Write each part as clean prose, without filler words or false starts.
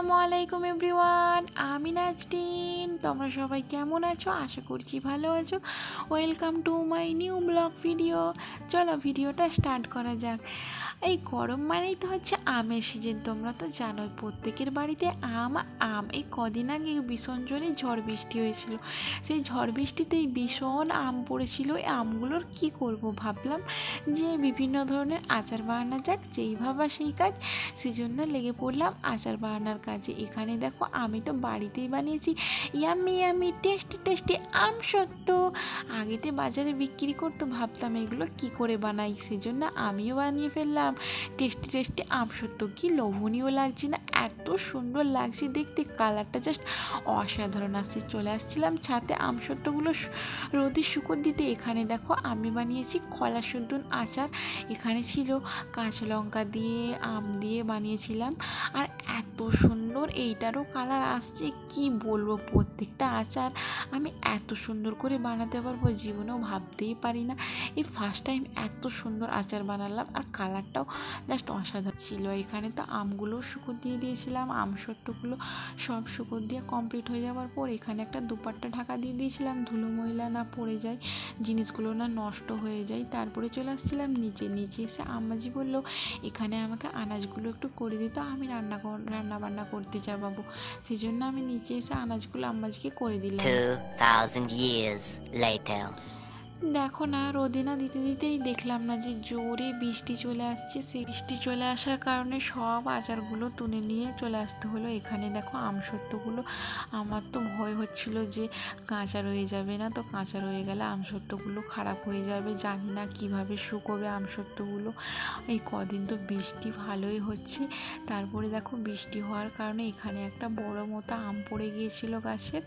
আসসালামু আলাইকুম এভরিওয়ান, আমি নাজরিন। তোমরা সবাই কেমন আছো? আশা করছি ভালো আছো। Welcome to my new blog video. চলো ভিডিওটা স্টার্ট করা যাক। এই গরম মানেই তো হচ্ছে আমের সিজন। তোমরা তো জানোই প্রত্যেকের বাড়িতে আম আম। এই কদিন আগে ভীষণ জোরে ঝড় বৃষ্টি হয়েছিল। সেই ঝড় বৃষ্টিতেই ভীষণ আম পড়েছিল। এই আমগুলোর কি করব ভাবলাম যে বিভিন্ন ধরনের আচার বানানো যাক। যেই ভাবা সেই কাজ, সেজন্য লেগে পড়লাম আচার বানানোর কাজে। এখানে দেখো আমি তো বাড়িতেই বানিয়েছি ইয়াম্মি ইয়াম্মি টেস্টি টেস্টি আম সত্ত্ব। আগেতে বাজারে বিক্রি করতো, ভাবতাম এগুলো কি করে বানাই, সেজন্য আমিও বানিয়ে ফেললাম টেস্টি টেস্টি আম সত্ত্ব। কি লোভনীয় লাগছে না, এত সুন্দর লাগছে দেখতে, কালারটা জাস্ট অসাধারণ আসছে। চলে আসছিলাম ছাদে আম সত্ত্বগুলো রোদে শুকোতে দিতে। এখানে দেখো আমি বানিয়েছি কলা সুদ্দুন আচার। এখানে ছিল কাঁচা লঙ্কা দিয়ে আম দিয়ে বানিয়েছিলাম, আর এত সুন্দর এইটারও কালার আসছে কি বলবো। প্রত্যেকটা আচার আমি এত সুন্দর করে বানাতে পারবো জীবনেও ভাবতেই পারি না। এই ফার্স্ট টাইম এত সুন্দর আচার বানালাম, আর কালারটাও জাস্ট অসাধারণ ছিল। এখানে তো আমগুলো শুকো দিয়ে দিয়েছিলাম, আম সত্ত্বগুলো সব শুকো দিয়ে কমপ্লিট হয়ে যাওয়ার পর এখানে একটা দুপাট্টা ঢাকা দিয়ে দিয়েছিলাম, ধুলো ময়লা না পড়ে যায়, জিনিসগুলো না নষ্ট হয়ে যায়। তারপরে চলে আসছিলাম নিচে এসে আম্মাজি বললো এখানে আমাকে আনাজগুলো একটু করে দিত, আমি রান্না বান্না করতে যাবো। সেই জন্য আমি নিচে এসে আনাজগুলো আম্মাজিকে করে দিলাম। 2000 years later. দেখো না, রোদিনা দিতে দিতেই দেখলাম না যে জোরে বৃষ্টি চলে আসছে। সেই বৃষ্টি চলে আসার কারণে সব আচারগুলো তুলে নিয়ে চলে আসতে হলো। এখানে দেখো আমসত্ত্বগুলো, আমার তো ভয় হচ্ছিল যে কাঁচা রয়ে যাবে না, তো কাঁচা রয়ে গেলে আমসত্ত্বগুলো খারাপ হয়ে যাবে। জানি না কিভাবে শুকোবে আমসত্ত্বগুলো। এই কদিন তো বৃষ্টি ভালোই হচ্ছে। তারপরে দেখো বৃষ্টি হওয়ার কারণে এখানে একটা বড় মতো আম পড়ে গিয়েছিল গাছের,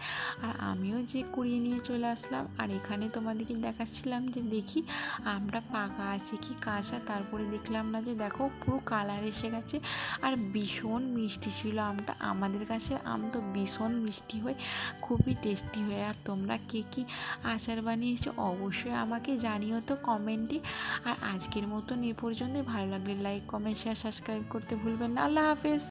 আর আমিও যে কুড়িয়ে নিয়ে চলে আসলাম। আর এখানে তোমাদেরকে দেখাচ্ছিলাম যে দেখি আমটা পাকা আছে কি কাঁচা। তারপরে দেখলাম না যে দেখো পুরো কালার এসে গেছে, আর ভীষণ মিষ্টি ছিল আমটা। আমাদের গাছের আম তো ভীষণ মিষ্টি হয়, খুবই টেস্টি হয়। আর তোমরা কে কী আচার বানিয়েছো অবশ্যই আমাকে জানিও তো কমেন্টে। আর আজকের মতন এ পর্যন্তই। ভালো লাগলে লাইক কমেন্ট শেয়ার সাবস্ক্রাইব করতে ভুলবেন না। আল্লাহ হাফেজ।